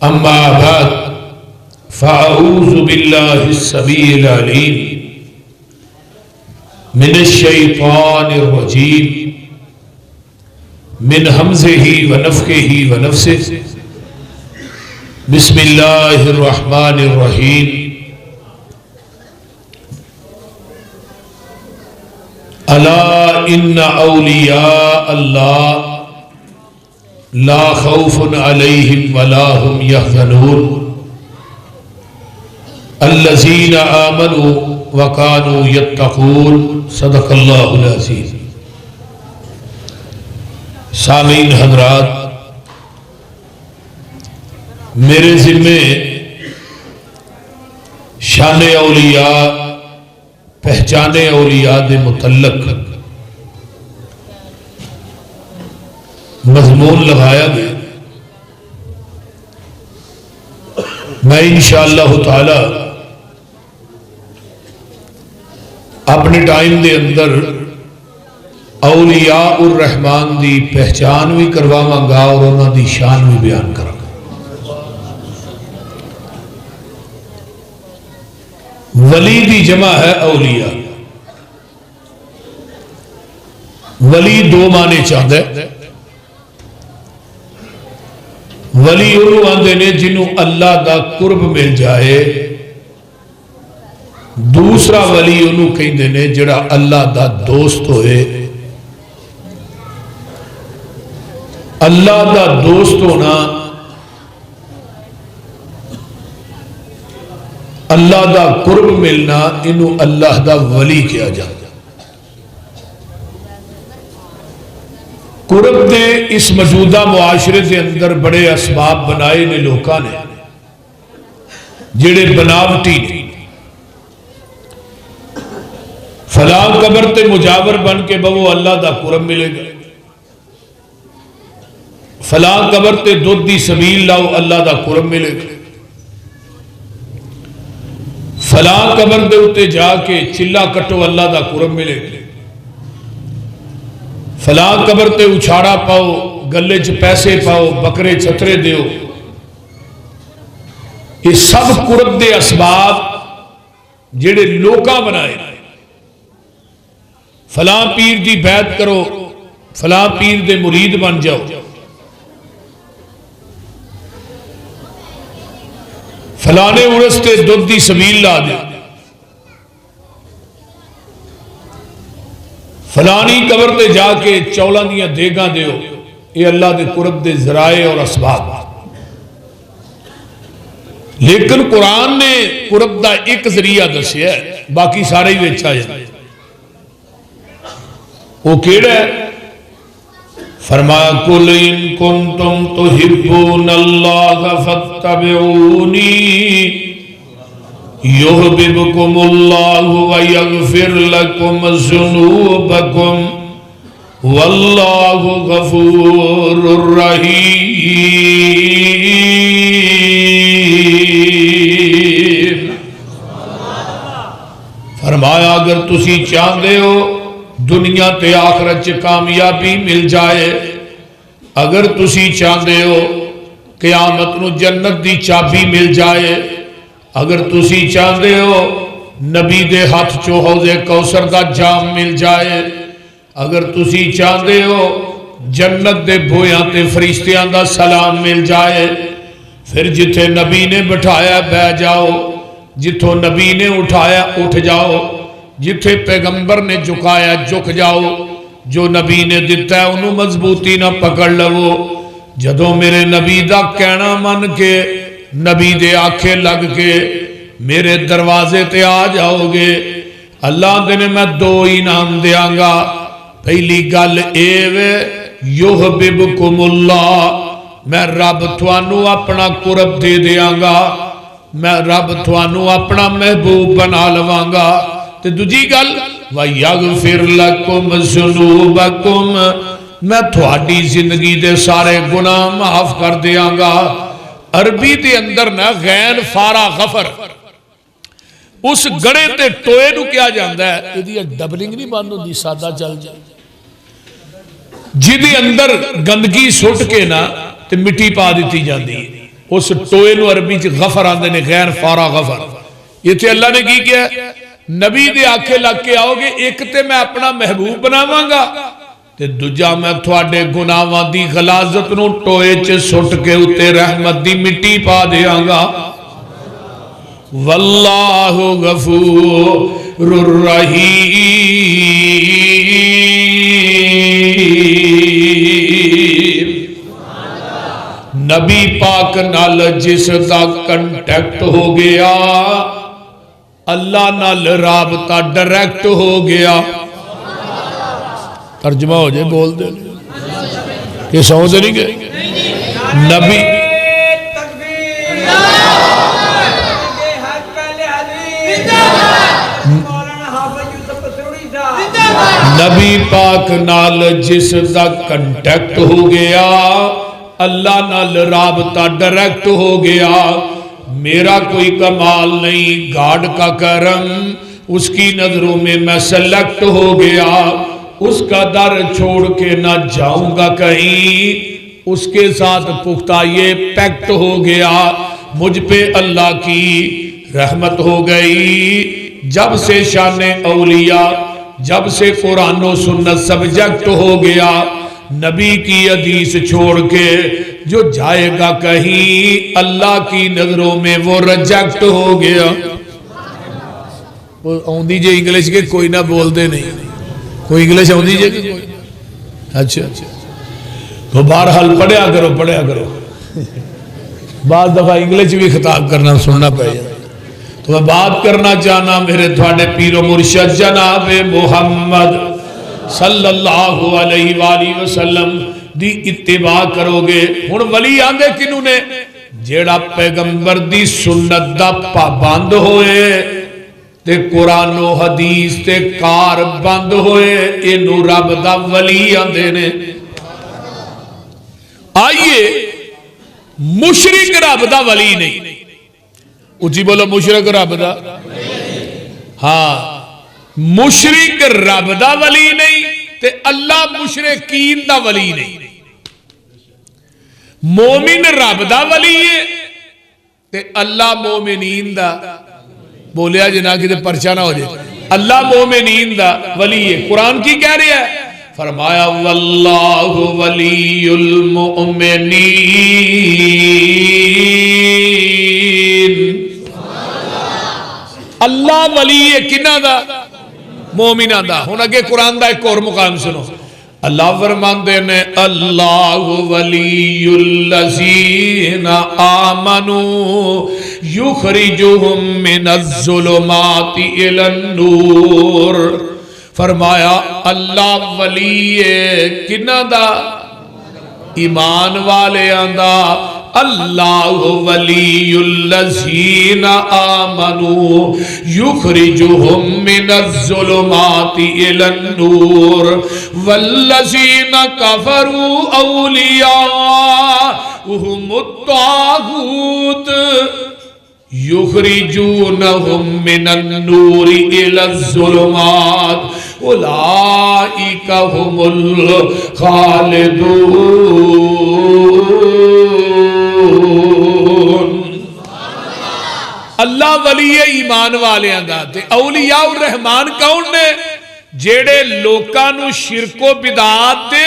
اما بعد فاعوذ باللہ السمیع العلیم من الشیطان الرجیم من ہمزہ ونفخہ ونفثہ بسم اللہ الرحمن الرحیم الا ان اولیاء اللہ لا خوف علیہم ولا هم يحزنون الذین آمنوا وكانوا يتقون صدق اللہ العظیم۔ سامعین حضرات، میرے ذمے شان اولیاء، پہچانے اولیاء دے متعلق مضمون لگایا گیا۔ میں انشاءاللہ تعالی اپنے ٹائم دے اندر اولیاء الرحمن دی پہچان بھی کرواواں گا اور انہاں دی شان بھی بیان کراں گا۔ ولی دی جمع ہے اولیاء۔ ولی دو معنی چاہتا ہے۔ ولی انہوں آندے نے جنہوں اللہ دا قرب مل جائے، دوسرا ولی انہوں کہیں نے جڑا اللہ دا دوست ہوئے۔ اللہ دا دوست ہونا، اللہ دا قرب ملنا، انہوں اللہ دا ولی کیا جاتا۔ قرب دے اس موجودہ معاشرے کے اندر بڑے اسباب بنائے نے لوکاں نے جڑے بناوٹی نے۔ فلاں قبر تے مجاور بن کے بہو اللہ دا قرب ملے گا، فلاں قبر تے دودھ دی سبیل لاؤ اللہ دا قرب ملے گا، فلاں قبر دے اتے جا کے چلا کٹو اللہ دا قرب ملے گا، فلاں قبر تے اچھاڑا پاؤ، گلے چ پیسے پاؤ، بکرے چھترے دیو۔ یہ سب قرب دے اسباب جڑے لوکاں بنائے۔ فلاں پیر دی بیعت کرو، فلاں پیر دے مرید بن جاؤ، فلانے عرس تے دودھ دی سبیل لا دے، فلانی قبر تے جا کے چولاں دیاں دیگاں دیو۔ یہ اللہ دے قرب دے ذرائع اور اسباب۔ لیکن قرآن نے قرب دا ایک ذریعہ دسیا ہے، باقی سارے ہی وچ آ جائے۔ وہ کیڑا ہے؟ فرمایا قُلْ إِن كُنتُمْ تُحِبُّونَ اللَّهَ فَاتَّبِعُونِي يُحْبِبْكُمُ اللَّهُ وَيَغْفِرْ لَكُمْ ذُنُوبَكُمْ وَاللَّهُ غَفُورٌ رَحِيمٌ۔ فرمایا اگر تسی چاہتے ہو دنیا تے آخرت چ کامیابی مل جائے، اگر تسی چاہتے ہو قیامت نو جنت دی چابی مل جائے، اگر تسی چاہتے ہو نبی دے ہاتھ چو حوض کوثر دا جام مل جائے، اگر تسی چاہتے ہو جنت دے بھویاں تے فرشتیاں دا سلام مل جائے، پھر جتھے نبی نے بٹھایا بہ جاؤ، جتھوں نبی نے اٹھایا اٹھ جاؤ، جتھے پیغمبر نے جھکایا جھک جاؤ، جو نبی نے دیتا ہے انہوں مضبوطی نہ پکڑ لو۔ جدوں میرے نبی دا کہنا من کے نبی دے آنکھیں لگ کے میرے دروازے تے آ جاؤ گے، اللہ نے میں دو انعام دیاں گا۔ پہلی گل اے وے یحببکم اللہ، میں رب تھانوں اپنا قرب دے دیاں گا، میں رب تھانوں اپنا محبوب بنا لواں گا۔ تے دوجی گل وَيَغْفِرْ لَكُمْ ذُنُوبَكُمْ، میں تھوڑی زندگی دے سارے گناہ معاف کر دیاں گا۔ عربی دے اندر نا غین فارا غفر اس گڑے تے ٹوئے نو کیا جاندہ ہے، یہ ڈبلنگ نہیں باندھو دی سادہ چل جائے، جی دے اندر گندگی سٹ کے نا تے مٹی پا دیتی جاندی ہے، اس ٹوئے نو عربی چ غفر آندے نے، غیر فارا غفر. یہ تھے اللہ نے کی کیا ہے؟ نبی دے آکھے لگ کے آؤ گے، ایک تے میں اپنا محبوب بناواں گا تے دوجا میں تھوڑے گناہاں دی غلاظت نو ٹوئے چ سٹ کے اتے رحمت دی مٹی پا دیاں گا. واللہ غفور الرحیم. نبی پاک نال جس دا کنٹیکٹ ہو گیا، اللہ نال رابطہ ڈائریکٹ ہو گیا. ترجمہ ہو جائے بول دے کہ سمجھ نہیں گئے؟ نبی نبی پاک نال جس دا کنٹیکٹ ہو گیا، اللہ نال رابطہ ڈائریکٹ ہو گیا. میرا کوئی کمال نہیں، گاڈ کا کرم، اس کی نظروں میں میں سلیکٹ ہو گیا. اس کا در چھوڑ کے نہ جاؤں گا کہیں، اس کے ساتھ پختہ یہ پیکٹ ہو گیا. مجھ پہ اللہ کی رحمت ہو گئی. جب سے شان اولیاء، جب سے قرآن و سنت سبجیکٹ ہو گیا، نبی کی حدیث چھوڑ کے جو جائے گا کہیں، اللہ کی نظروں میں وہ ریجیکٹ ہو گیا. آؤندی جے انگلش کے کوئی نہ بول دے نہیں، کوئی انگلش آؤندی جے کہ کوئی. اچھا تو بہرحال پڑھیا کرو. بعض دفعہ انگلش بھی خطاب کرنا سننا پڑے. تو میں بات کرنا چاہنا میرے تھوڑے پیر و مرشد جناب محمد صلی اللہ علیہ وآلہ وسلم دی اتباع کرو گے. ہن ولی آندے کنوں نے؟ جیڑا پیغمبر دی سنت دا پابند ہوئے تے قرآن و حدیث تے کار بند ہوئے، اینو رب دا ولی آندے نے. آئیے مشرک رب دا ولی نہیں. اچھی بولو مشرک رب دا. ہاں مشرک رب دا ولی نہیں تے اللہ مشرکین دا ولی نہیں. مومن رب دا ولی ہے تے اللہ مومنین دا. بولیا جنا کہ پرچہ نہ ہو جائے. اللہ مومنین دا ولی ہے. قرآن کی کہہ رہے ہیں؟ فرمایا واللہ ولی المؤمنین. اللہ ولی ہے کنہ دا؟ مومنہ دا. ہن اگے قرآن دا ایک اور مقام سنو. اللہ فرماندے نے اللہ ولی الذین آمنوا یخرجہم من الظلمات الی النور. فرمایا اللہ ولی کنہ دا؟ ایمان والے آندہ. اللہ ولی الذین آمنوا یخرجہم من الظلمات الی النور والذین کفروا اولیاءہم الطاغوت یخرجونہم من النور الی الظلمات اولئک ہم الخالدون. اللہ ولی ایمان والے دا. تے اولیاء الرحمان کون نے؟ جیڑے لوکاں نو شرک و بدعات دے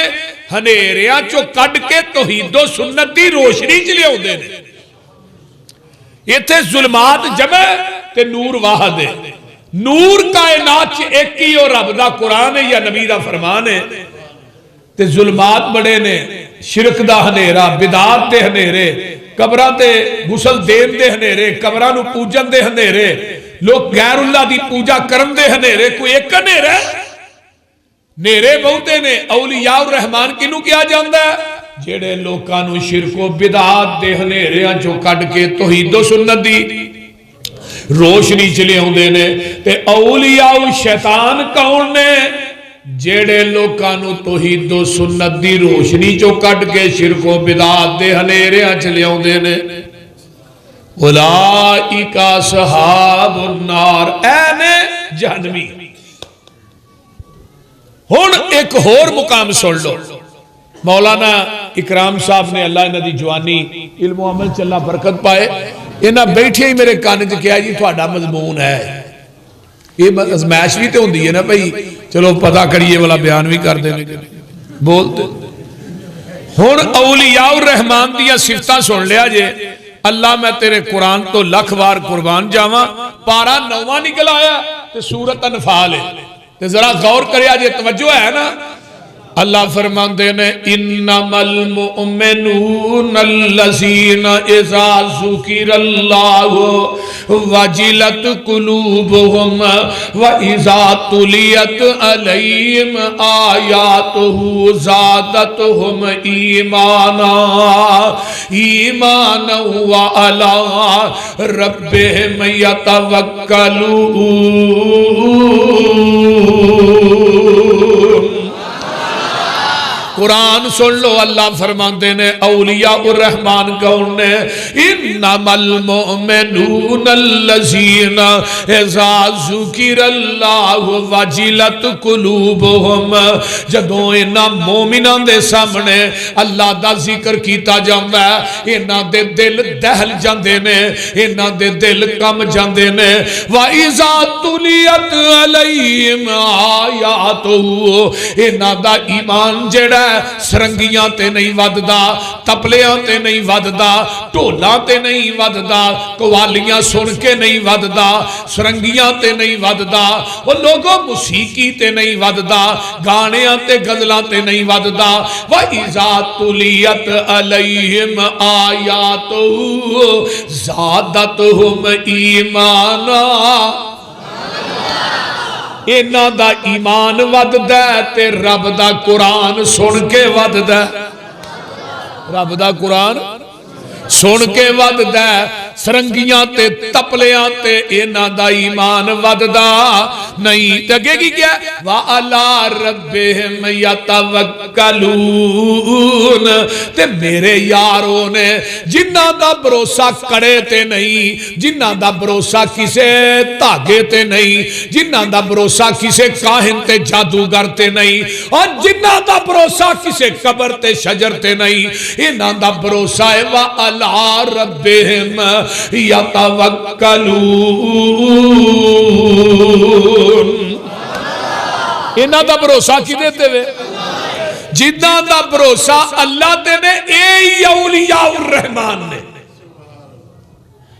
ہنیریاں چو کڈ کے توحید و سنت دی روشنی چ لیاوندے نے. ایتھے ظلمات جمع تے نور واحد ہے. نور کائنات چ ایک ہی اور رب دا قرآن ہے یا نبی دا فرمان ہے. تے ظلمات بڑے نے، شرک دا ہنیرا، بدعات دے ہنیرے، قبراں تے غسل دین دے ہنیرے، قبراں نو پوجن دے ہنیرے، لوگ غیر اللہ دی پوجا کرن دے ہنیرے. کوئی ایک ہنیرا ہے؟ نیرے بہتے نے. اولیاء الرحمان کنوں کیا جاندا ہے؟ جیڑے لوکاں نو شرک و بدعات دے ہنیریاں چوں کڈ کے توحید و سنت دی روشنی چلے ہوندے نے. تے اولیاء شیطان کون نے؟ جیڑے لوکاں نو توحید و سنت دی روشنی چوں کڈ کے شرک و بدعات دے ہنیریاں چلے ہوندے نے. اولئک اصحاب النار. اے نے جہنمی. ہن ایک اور مقام سن لو. مولانا اکرام صاحب نے اللہ انہاں دی جوانی علم و عمل چلا برکت پائے انہاں بیٹھے ہی میرے کان وچ کہا جی تہاڈا مضمون ہے یہ ازمائش بھی تو ہوندی ہے نا بھائی چلو پتہ کریے والا بیان بھی کر دیں بولتے ہن اولیاء الرحمان دیا صفتاں سن لیا جے اللہ میں تیرے قرآن تو لکھ وار قربان جاواں پارا 9واں نکل آیا تے سورۃ انفال ہے تے ذرا غور کریا جے توجہ ہے نا اللہ فرماندے نے انما المؤمنون الذین اذا ذکر اللہ وجلت قلوبهم واذا تلیت علیہم آیاتہ زادتهم ایمانا ایمانا وعلی ربهم یتوکلون قرآن سن لو اللہ فرماندے نے اولیاء الرحمن کون نے انما المؤمنون الذین اذا ذکر اللہ وجلت قلوبهم جدوں انہاں مومناں دے سامنے اللہ دا ذکر کیتا جاندا ہے انہاں دے دل دہل جاندے نے انہاں دے دل کم جاندے نے واذا تلیت علیہم آیاتہ انہاں دا ایمان جڑا سرنگیاں تے نہیں وددا تپلیاں تے نہیں وددا ڈھولاں تے نہیں وددا قوالیاں سن کے نہیں وددا سرنگیاں تے نہیں وددا وہ لوگوں موسیقی تے نہیں وددا گانیاں تے غزلاں تے نہیں وددا وَإِذَا تُلِيَتْ عَلَيْهِمْ آیَاتُهُ زَادَتْهُمْ ایمانا اینا دا ایمان ود دے تے رب دا قرآن سن کے ود دے رب دا قرآن سن کے ود دے سرنگیاں تے تپلیاں تے اینا دا ایمان ود دا نہیں تگے گی کیا وَعَلَىٰ رَبِّهِمْ يَتَوَكَّلُونَ تے میرے یاروں نے جنہ دا بھروسہ کڑے تے نہیں جنہ دا بھروسہ کسے تاگے تے نہیں جنہ دا بھروسہ کسے کاہن تے جادوگر تے نہیں اور جنہ دا بھروسہ کسے قبر تے شجر تے نہیں انہ دا بھروسہ ہے وَعَلَىٰ رَبِّهِمْ یتوکلون انہاں دا بھروسہ کی دیتے ہوئے جنہاں دا بھروسہ اللہ دے نے اے اولیاء الرحمن نے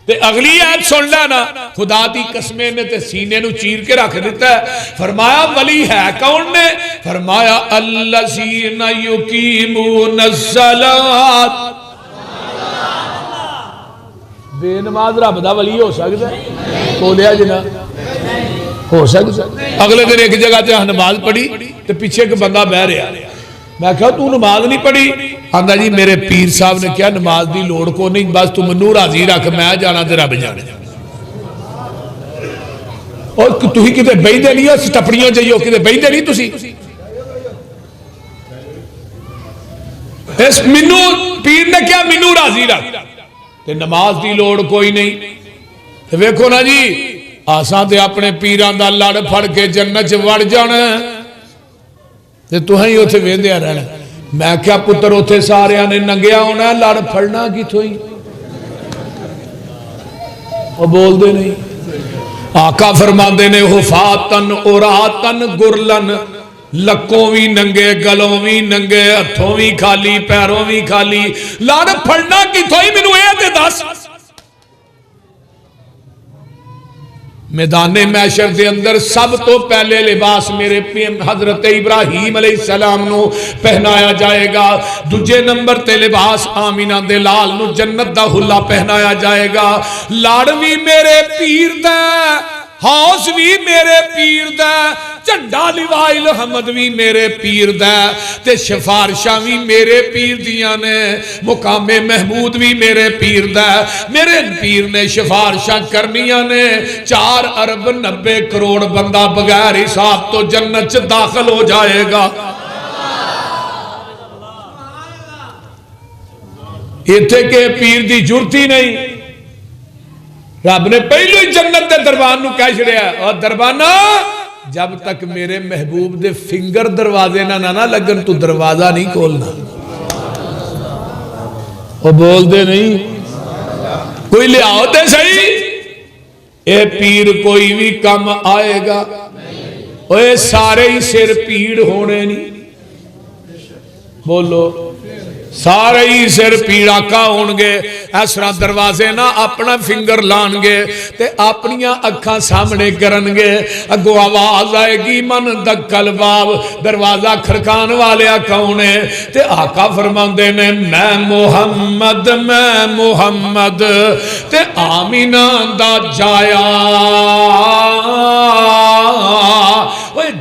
تے اگلی آیت سن لینا خدا دی قسمیں نے تے سینے نو چیر کے رکھ دیتا ہے فرمایا ولی ہے کون نے فرمایا الذین یقیمون الصلاۃ بے نماز رب دا ولی ہو سکتا ہے بولیا جنا ہو سکتا ہے اگلے دن ایک جگہ تے نماز پڑھی تے پیچھے ایک بندہ بہ رہا میں کہا تو نماز نہیں پڑھی آندا جی میرے پیر صاحب نے کیا نماز دی لوڑ کو نہیں بس تو منو راضی رکھ میں جانا تے رب جانے اور تو ہی کتے بیندے نہیں ہو ٹپڑیاں چاہیے کتے بیندے نہیں تسی اس منو پیر نے کیا منو راضی رکھ تے نماز دی لوڑ کوئی نہیں تے ویکھو نا جی آساں تے اپنے پیران دا لڑ پھڑ کے جنت وڑ جانا تے تو ہی اوتھے ویندیا رہنا میں کیا پتر اوتھے سارے نے ننگیا ہونا لڑ پھڑنا کی تھوئی وہ بول دے نہیں آقا فرماندے نے حفاتن عراتن گرلن لکوں بھی ننگے گلوں بھی ننگے ہتھوں بھی کھالی پیروں بھی کھالی لڑ پھڑنا کی تھوئی مینوں اے تے دس میدان محشر دے اندر سب تو پہلے لباس میرے حضرت ابراہیم علیہ السلام نو پہنایا جائے گا دوجے نمبر تے لباس آمینہ دے لال نو جنت دا حلہ پہنایا جائے گا لاڑ بھی میرے پیر دے ہاؤس بھی میرے پیر دے چنڈا لیوائی الحمد بھی میرے پیر دے تے شفارشاں بھی میرے پیر دیاں نے مقام محمود بھی میرے پیر دے میرے پیر نے شفارشاں کرنیاں نے 4 ارب 90 کروڑ بندہ بغیر حساب تو جنت داخل ہو جائے گا ایتھے کے پیر دی جرتی نہیں رب نے پہلو ہی جنت دے دربان نو کہہ چھڑیا اور دربانہ جب تک میرے محبوب دے فنگر دروازے نہ لگن تو دروازہ نہیں کھولنا وہ بول دے نہیں کوئی لیاؤ تے صحیح اے پیر کوئی بھی کم آئے گا اے سارے ہی سر پیڑ ہونے نہیں بولو سارے ہی سر پیڑا کا ہونگے اس طرح دروازے نہ اپنا فنگر لانگے تے اپنیاں اکھاں سامنے کرنگے اگو آواز آئے گی من دکل باب دروازہ کھڑکان والے کونے تے آقا فرماندے نے میں محمد تے آمینہ دا جایا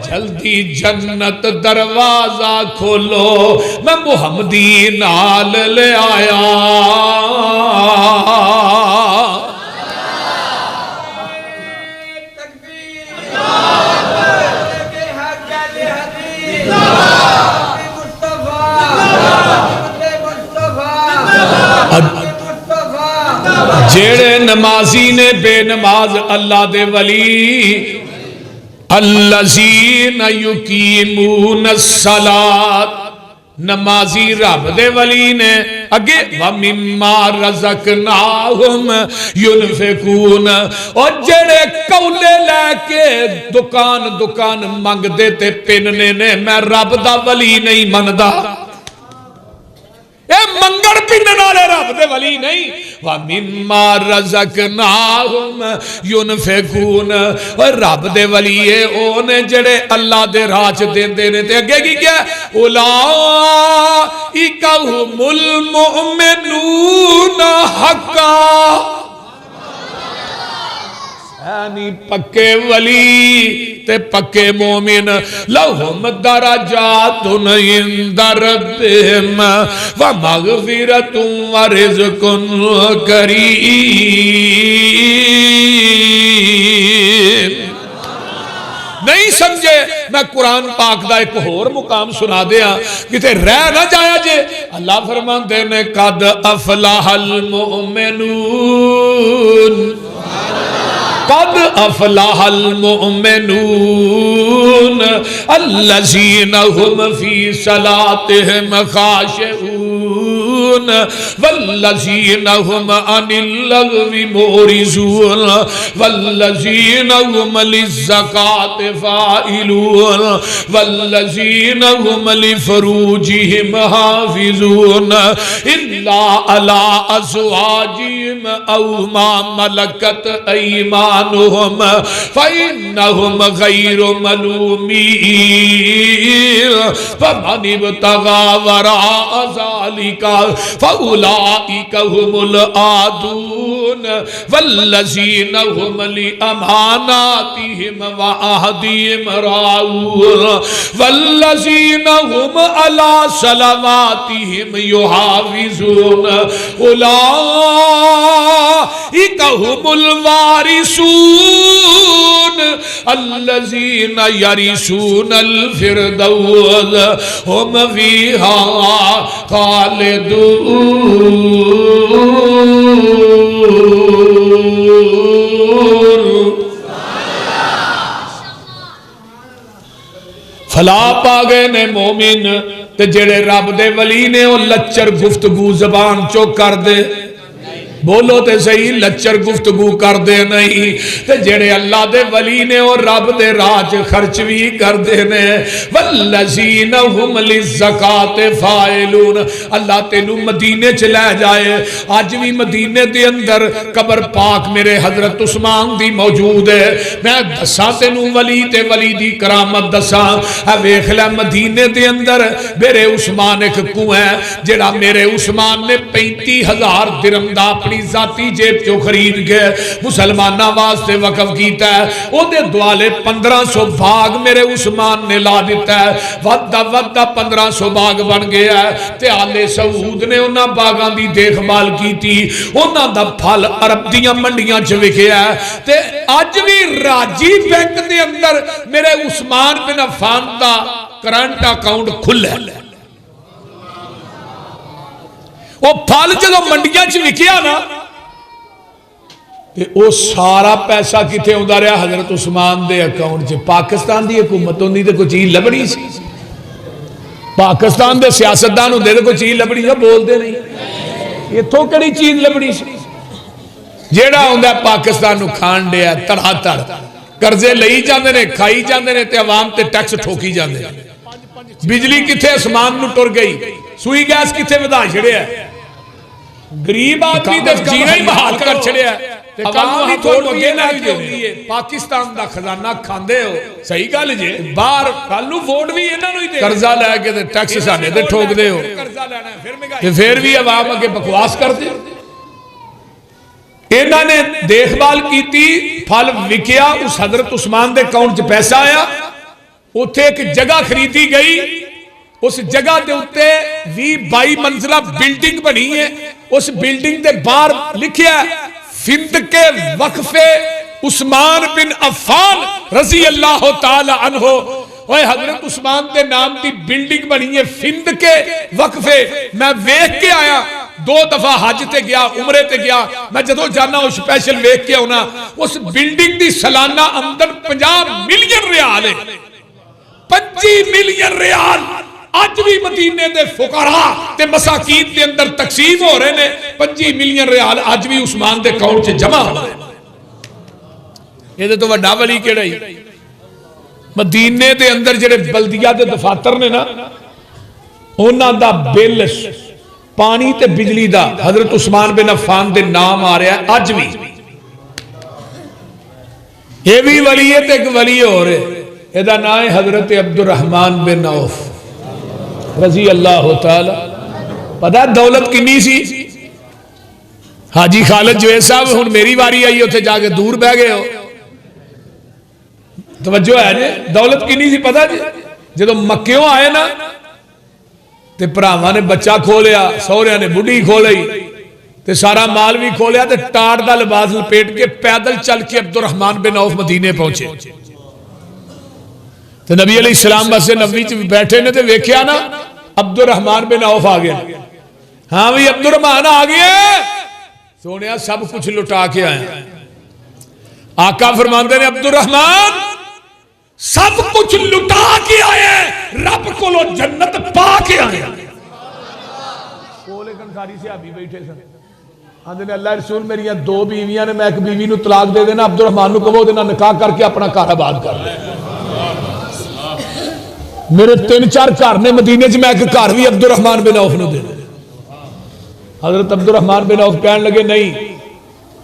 جلدی جنت دروازہ کھولو میں محمدی نال لے آیا جیڑے نمازی نے بے نماز اللہ دے ولی الذین یقیمون الصلاۃ نمازی رب دے ولی نے اگے وَمِمَّا رَزَقْنَاهُمْ يُنْفِقُونَ اور جڑے کولے لے کے دکان منگ دیتے پننے نے میں رب دا ولی نہیں مندا اے منگڑ پنن والے رب دے ولی نہیں وَمِمَّا رَزَقْنَاهُمْ يُنْفِقُونَ اور رب دے ولی اے اونے جڑے اللہ دے راج دیندے نے تے اگے کی کیا اولئک ھم المؤمنون حقا یعنی پکے ولی تے پکے مومن لہم درجات عند ربہم ومغفرۃ ورزق کریم نہیں سمجھے میں قرآن پاک دا ایک اور مقام سنا دیا کتے رہ نہ جایا جے اللہ فرماندے نے قد افلح المؤمنون قد افلح المؤمنون الذين هم في صلاتهم خاشعون والذين هم عن اللغو معرضون والذين هم للزكاة فاعلون والذين هم لفروجهم حافظون إلا على أزواجهم أو ما ملكت أيمانهم فإنهم غير ملومين فمن ابتغى وراء ذلك فأولئك هم العادون والذين هم لأماناتهم وعهدهم راعون والذين هم على صلواتهم يحافظون أولئك هم الوارثون الذين يرثون الفردوس هم فيها خالدون فلا پا گئے نے مومن تے جڑے رب دے ولی نے وہ لچر گفتگو زبان چو کر دے بولو تے صحیح لچر گفتگو کر دے نہیں تے جڑے اللہ دے ولی نے اور رب دے راج خرچ بھی کر دے نے والذین هم للزکاۃ فاعلون اللہ تینو مدینے چ لے جائے اج بھی مدینے دے اندر قبر پاک میرے حضرت عثمان دی موجود ہے میں دساں تینو ولی تے ولی دی کرامت دساں اے ویکھ لے مدینے دے اندر میرے عثمان ایک کنواں ہے جڑا میرے عثمان نے 35,000 درہم دا اپنی ذاتی جیب چو خرید کے مسلمانہ واسطے وقف کیتا ہے او دے دوالے 1500 باغ میرے عثمان نے لا دیتا ہے ودہ 1500 باغ بن گیا ہے تے آلے سعود نے انہاں باغاں دی دیکھ بھال کی تھی انہاں دا پھل عرب دیاں منڈیاں چ وکیا ہے تے اج بھی راجی بینک دے اندر میرے عثمان بن عفان دا کرنٹ اکاؤنٹ کھلا ہے وہ پھل جدو منڈیاں چ وکیا نا وہ سارا پیسہ کتے ہوندا رہا حضرت عثمان دے اکاؤنٹ چ پاکستان دی حکومت ہوندی تے کوئی چیز لبنی سی پاکستان دے سیاستدان ہوندے تے کوئی چیز لبنی یا بول دے نہیں اتوں کہڑی چیز لبنی سی جیڑا ہوندا پاکستان نو کھان دیا تڑا تڑ قرضے لئی جاندے نے کھائی جاندے نے تے عوام تے ٹیکس ٹھوکی جاندے بجلی کتھے اسمان نو ٹر گئی سوئی گیس کتھے ودا چھڑیا غریب آدمی تے جینا ہی بحال کر چھڑیا عوام ہی تھوڑ مگے نہ دے پاکستان دا خزانہ کھاندے ہو صحیح گل جے باہر کالو ووٹ بھی انہاں نوں ہی دے قرضہ لے کے تے ٹیکس ساڈے تے ٹھوک دے ہو تے پھر بھی عوام اگے بکواس کردے انہاں نے دیکھ بھال کیتی پھل وکیا اس حضرت عثمان دے اکاؤنٹ چ پیسہ آیا اوتھے ایک جگہ خریدی گئی اس جگہ دے اوتے 22 منزلہ بلڈنگ بنی ہے اس بلڈنگ دے باہر لکھیا ہے فند کے وقف عثمان بن عفان رضی اللہ تعالی عنہ اوے حضرت عثمان دے نام دی بلڈنگ بنی ہے فند کے وقف میں ویکھ کے آیا 2 دفعہ حج تے گیا عمرے تے گیا میں جدو جانا وہ سپیشل ویکھ کے ہونا اس بلڈنگ دی سالانہ آمدن 50 ملین ریال ہے 25 ملین ریال آج بھی مدینے دے فقراء تے مساکین دے اندر تقسیم ہو رہے نے 25 ملین ریال آج بھی عثمان دے اکاؤنٹ سے جمع ہو رہے یہ دے تو وڈا ولی کیڑا ہی مدینے دے اندر جڑے بلدیہ دے دفاتر نے نا انہاں دا بل پانی تے بجلی دا حضرت عثمان بن عفان دے نام آ رہا ہے آج بھی یہ بھی ولی ہے تے ایک ولی ہو رہے یہ دا نام ہے حضرت عبد الرحمن بن عوف رضی اللہ تعالی پتہ دولت کنی سی حاجی خالد جوید صاحب ہن میری واری آئی ہوتے جا کے دور بہ گئے ہو توجہ ہے جی دولت کنی سی پتہ جی جدو مکیوں آئے نا تے پراواں نے بچہ کھولیا سہریاں نے بڈھی کھولی تے سارا مال بھی کھولیا تے ٹاٹ دا لباس لپیٹ کے پیدل چل کے عبد الرحمن بن عوف مدینے پہنچے تے نبی علیہ السلام بس نبی چ بیٹھے نے تے ویکھیا نا عبد الرحمن بن عوف آ گیا ہاں بھی عبد الرحمن آ گیا سونیا سب کچھ لٹا کے آئے آقا فرماندے نے عبد الرحمن سب کچھ لٹا کے آئے رب کو لو جنت پا کے آئے کولے کنساری سے ابھی بیٹھے سن آندے نے اللہ رسول میری 2 بیویاں نے میں ایک بیوی نو طلاق دے دینا عبد الرحمن نو کہو دینا نکاح کر کے اپنا گھر آباد کر لے میرے 3-4 گھر نے مدینے چ میں ایک گھر بھی عبد الرحمن بن عوف نو دے حضرت عبد الرحمن بن عوف کہنے لگے نہیں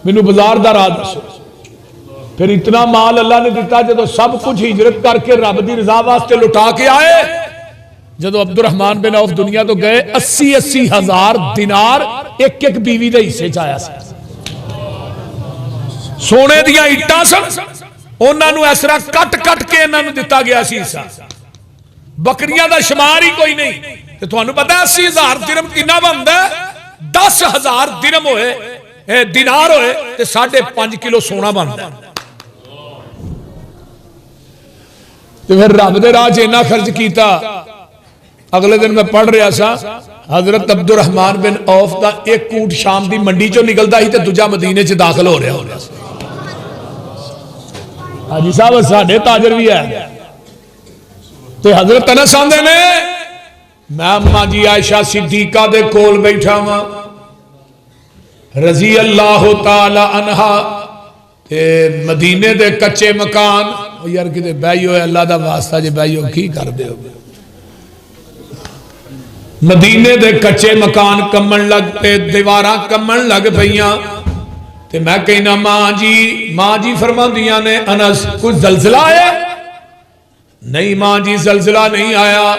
مینوں بازار دا راہ دسو پھر اتنا مال اللہ نے دیتا جدو سب کچھ ہجرت کر کے رب دی رضا واسطے لٹا کے آئے جدو عبد الرحمن بن عوف دنیا تو گئے 80 ہزار دینار ایک بیوی دے حصے چایا سی سونے دیا اٹا سن انہاں نو اس طرح کٹ کٹ کے انہاں نو دتا گیا سی حصہ بکریاں دا شمار ہی کوئی نہیں تے تھانوں پتہ 80 ہزار درہم کنا بندا ہے 10,000 درہم ہوئے دینار ہوئے تے 5.5 کلو سونا بندا ہے تو پھر رب دے راہ جینا خرچ کیتا اگلے دن میں پڑھ رہا سا حضرت عبد الرحمن بن عوف دا ایک کوٹ شام دی منڈی چو نکلتا ہی تے دوجا مدینے چ داخل ہو رہا حاجی صاحب ساڈے تاجر بھی ہے تے حضرت انس آندے نے میں اماں جی عائشہ صدیقہ دے کول بیٹھا ہاں رضی اللہ تعالی عنہا تے مدینے دے کچے مکان یار کتے بیئی ہوئے اللہ دا واسطہ جے بیئی ہو کی کر دے ہو مدینے دے کچے مکان کمن لگ پہ دیواراں کمن لگ پہیاں تے میں کہنا ماں جی فرما دیا نے انس کچھ زلزلہ آیا نہیں ماں جی زلزلہ نہیں آیا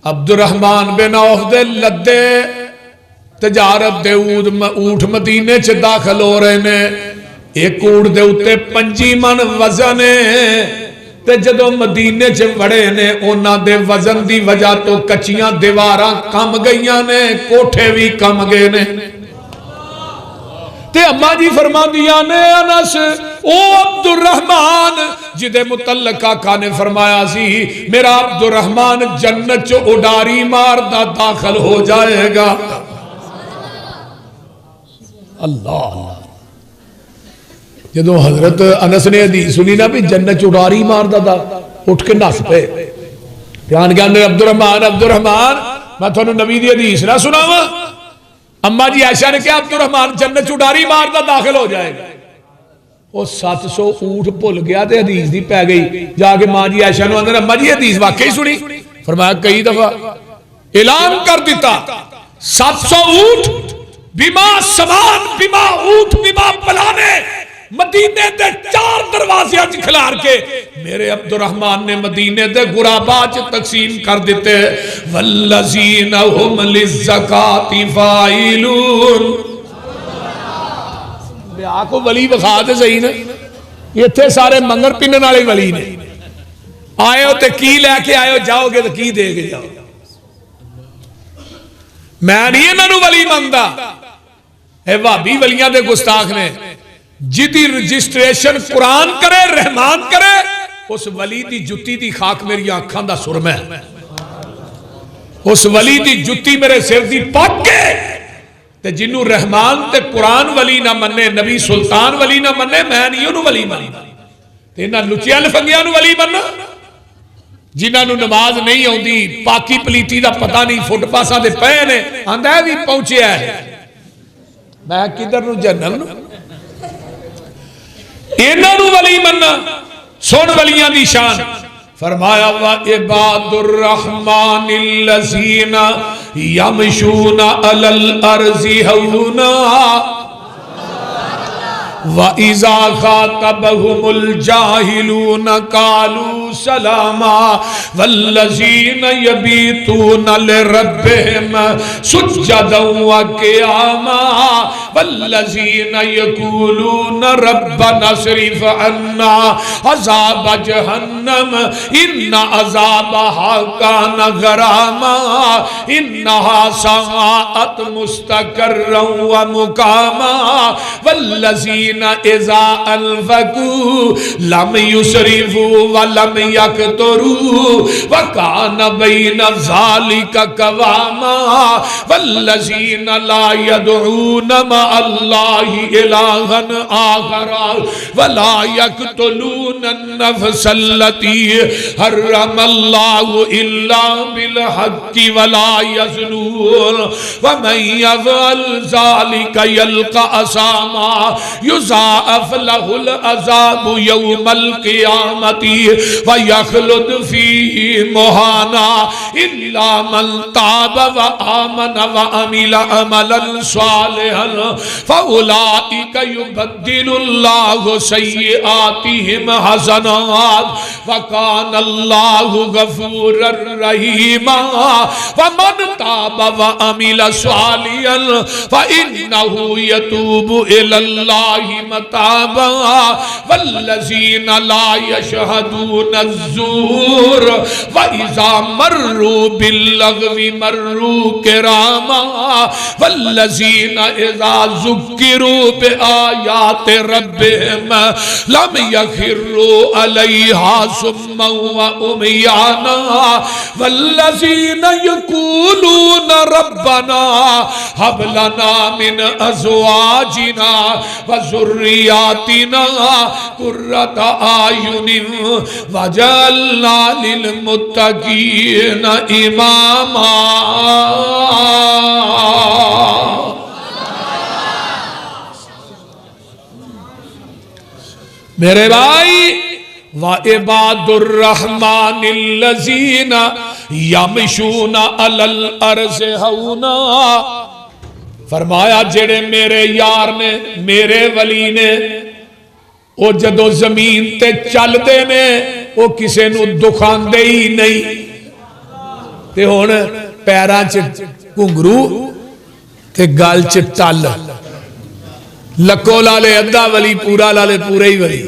عبد الرحمن بن عوف دے لدے تجارت دے اونٹ مدینے چ داخل ہو رہے نے ایک اونٹ دے اتے 5 من وزن تے جدو مدینے چ وڑے نے اونا دے وزن دی وجہ تو کچیاں دیواراں کم گئیاں نے کوٹھے بھی کم گئے نے تے اماں جی فرما دیا نے انس او عبد الرحمن جدے متعلق آقا نے فرمایا سی میرا عبد الرحمن جنت چ اڈاری ماردا داخل ہو جائے گا اللہ جدو حضرت انس نے حدیث سنی نا بھی جنت چڑاری مار دا اٹھ کے نس پے پیان کہنے عبد الرحمن میں تھانوں نبی دی حدیث نہ سناواں اما جی عائشہ نے کہا عبد الرحمن جنت چٹاری مارتا داخل ہو جائے گا. وہ 700 اونٹ بھول گیا تے حدیث دی پہ گئی. جا کے ماں جی عائشہ نے اندر اما جی حدیث واقعی سنی؟ فرمایا کئی دفعہ اعلان کر دیتا 700 اونٹ بیما سمان بیما اونٹ بیما پلانے مدینے دے 4 دروازے اچ کھلار کے میرے عبد الرحمن نے مدینے دے غرابا چ تقسیم کر دیتے. والذین هم للزکاۃ فاعلون. بے آکو ولی بخا دے صحیح نے یہ تھے سارے منگر پنن والے ولی نے. آئے ہو تے کی لے کے آئے ہو جاؤ گے تو کی دے کے جاؤ. میں نہیں انہاں نوں ولی مندا. اے وہابی ولیاں دے گستاخ نے جدی رجسٹریشن قرآن کرے رحمان کرے اس ولی دی جتی دی خاک میری آنکھاں دا سرمہ ہے. اس ولی دی جتی میرے سر دی پاک کے تے جنہوں رحمان تے قرآن ولی نہ مننے نبی سلطان ولی نہ مننے میں نہیں انہوں ولی مننا. تے انہاں لچیاں لفنگیاں نوں ولی مننا جنہاں نوں نماز نہیں ہوندی پاکی پلیتی دا پتہ نہیں فٹ پاساں دے پئے نے آندا ہے بھی پہنچیا ہے. میں کدھر نوں جنم نوں انہاں نوں ولی مننا. سن ولیاں دی شان فرمایا وعباد الرحمن الذین یمشون علی الارض ہونا وَإِذَا خَاطَبَهُمُ الْجَاهِلُونَ قَالُوا سَلَامًا وَالَّذِينَ يَبِيتُونَ لِرَبِّهِمْ سُجَّدًا وَقِيَامًا وَالَّذِينَ يَقُولُونَ رَبَّنَا اصْرِفْ عَنَّا عَذَابَ جَهَنَّمَ إِنَّ عَذَابَهَا كَانَ غَرَامًا إِنَّهَا سَاءَتْ مُسْتَقَرًّا وَمُقَامًا وَالَّذِينَ اذا انفقوا لم يسرفوا ولم يقتروا وكان بين ذلك قواما والذين لا يدعون مع الله إلها آخر ولا يقتلون النفس التي حرم الله إلا بالحق ولا يزنون ومن يفعل ذلك يلقى أثاما يضاعف له العذاب يوم القيامة ويخلد فيه مهانا إلا من تاب وآمن وعمل عملا صالحا فأولئك يبدل الله سيئاتهم حسنات وكان الله غفورا رحيما ومن تاب وعمل صالحا فإنه يتوب إلى الله متابا والذين لا يشهدون الزور وإذا مروا باللغو مروا كراما والذين إذا ذكروا بآيات ربهم لم يخروا عليها صما وعميانا والذين يقولون ربنا هب لنا من أزواجنا وذرياتنا قرة أعين واجعلنا للمتقين إماما. میرے بھائی وعباد الرحمن الذین یمشون علی الارض ہونا فرمایا جڑے میرے یار نے میرے ولی نے وہ جدو زمین تے چل دے نے وہ کسے نو دکھان دے ہی نہیں تے ہون پیران چ گھنگرو تے گال چ ٹل لکو لالے ادھا ولی پورا لالے پورے ہی ولی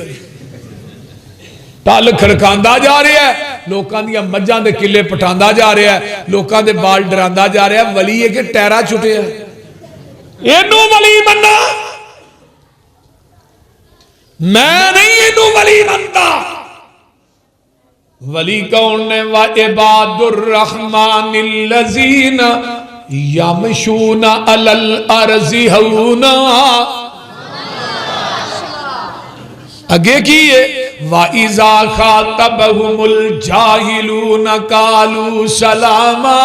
ٹل کھڑکاندہ جا رہا ہے لوکاں دیا مجھاں دے کلے پٹھاندہ جا رہا ہے لوکاں دے بال ڈراندہ جا رہا ہے ولی ہے کہ ٹیرا چھٹے ہے اینو ولی بننا میں نہیں اینو ولی بنتا. ولی کون نے وعباد الرحمن الذین یمشون علی الارض ہونا اگے کیے وَإِذَا خَاطَبَهُمُ الْجَاهِلُونَ قَالُوا سَلَامًا.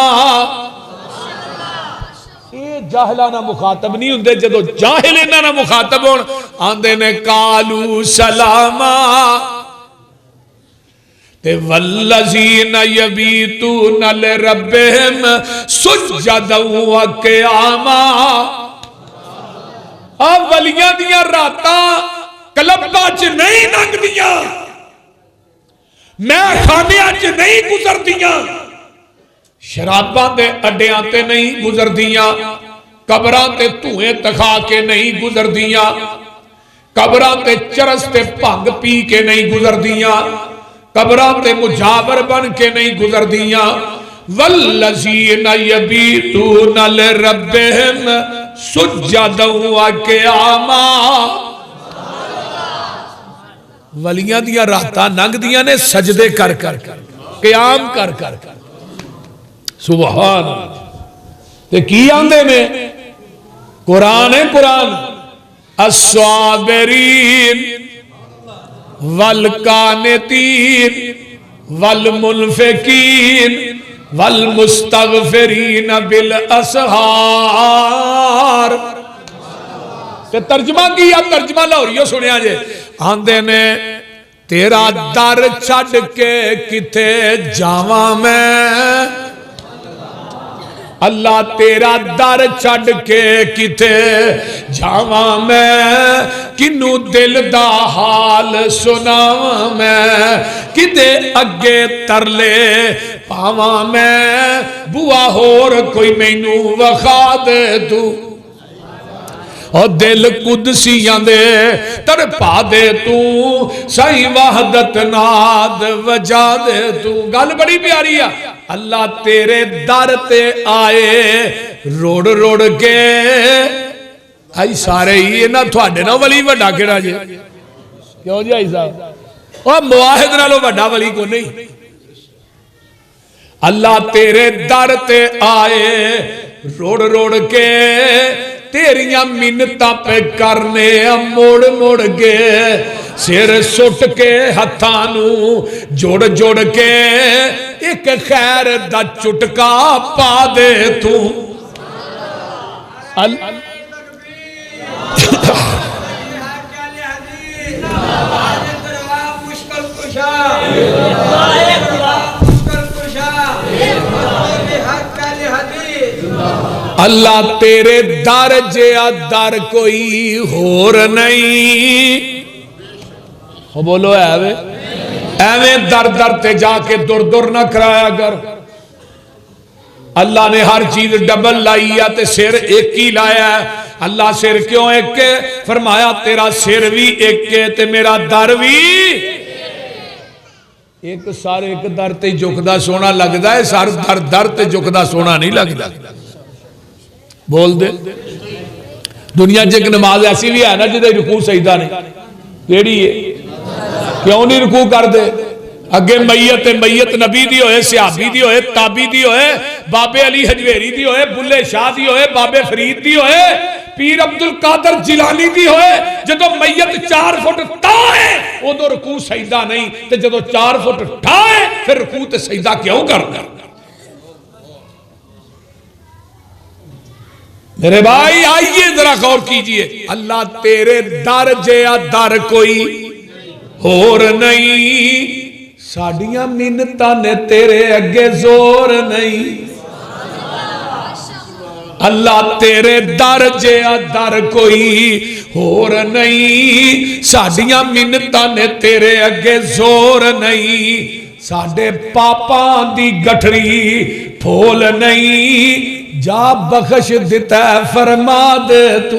جاہلانہ مخاطب نہیں ہوندے جدو جاہل انہاں نہ مخاطب ہون آندے نے قالو سلاما تے والذین یبیتون لربہم سجدا و قیاما ولیاں دیاں راتاں کلباں چ نہیں لنگ دیاں میں خانیاں چ نہیں گزر دیاں شراباں دے اڈیاں تے نہیں گزر دیاں قبراں تے دھوئیں تکھا کے نہیں گزر دیاں قبراں تے چرس تے بھنگ پی کے نہیں گزر دیاں قبراں تے مجاور بن کے نہیں گزر دیاں والذین یبیتون لربہم سجدا و قیاما ولیاں دیاں راتاں ننگ دیاں نے سجدے کر کر قیام کر کر سبحان تے کی آندے میں قرآن ہے قرآن الصابرین والقانتین والمنفقین والمستغفرین بالاسحار تے ترجمہ کیا ترجمہ لاہوریو سنیا جے آندے نے تیرا در چھڑ کے کتے جاواں میں اللہ تیرا در چھڑ کے کتے جاواں میں کنو دل دا حال سناواں میں کدے اگے ترلے پاواں میں بوا ہور کوئی مینوں وخا دے تو اور دل قدسیاں دے تڑپا دے تو سائی وحدت ناد وجا دے تو گل بڑی پیاری ہے اللہ تیرے در تے آئے روڑ روڑ کے آئی سارے ہی نا تھوڑے نا ولی وڈا کیڑا جے کیوں جی آئی صاحب اور مواحد نہ لو وڈا ولی کو نہیں اللہ تیرے در تے آئے روڑ روڑ کے تیریاں منتاں پہ کرنے موڑ موڑ کے سر سٹ کے ہتھانو جوڑ جوڑ کے ایک خیر دا چٹکا پا دے تو اللہ تیرے در جیا در کوئی ہور نہیں بولو ایوے ایوے در در تے جا کے در در نہ کرایا گر اللہ نے ہر چیز ڈبل لائی ہے تے سر ایک ہی لایا ہے اللہ سر کیوں ایک کے فرمایا تیرا سر بھی ایک کے تے میرا در بھی ایک سارے ایک در تے جھکدا سونا لگدا ہے سار در در تے جھکدا سونا نہیں لگدا بول دے دنیا جے ایک نماز ایسی بھی ہے نا جدے رکوع سجدہ نہیں کیڑی ہے کیوں نہیں رکوع کر دے اگے میت نبی دی ہوئے صحابی دی ہوئے تابی دی ہوئے بابے علی حجویری دی ہوئے بلے شاہ دی ہوئے بابے فرید دی ہوئے پیر عبدالقادر جیلانی دی ہوئے جدو میت 4 فٹ ٹائے وہ تو رکوع سجدہ نہیں تے جدو 4 فٹ ٹائے پھر رکوع تے سجدہ کیوں کرنا میرے بھائی آئیے ذرا غور کیجئے اللہ تیرے در جیا در کوئی اور نہیں ساڑیاں منتاں نے تیرے اگے زور نہیں اللہ تیرے در جیا در کوئی اور نہیں ساڑیاں منتاں نے تیرے اگے زور نہیں ساڑے پاپاں دی گٹھری پھول نہیں جا بخش دیتا ہے فرما دے تو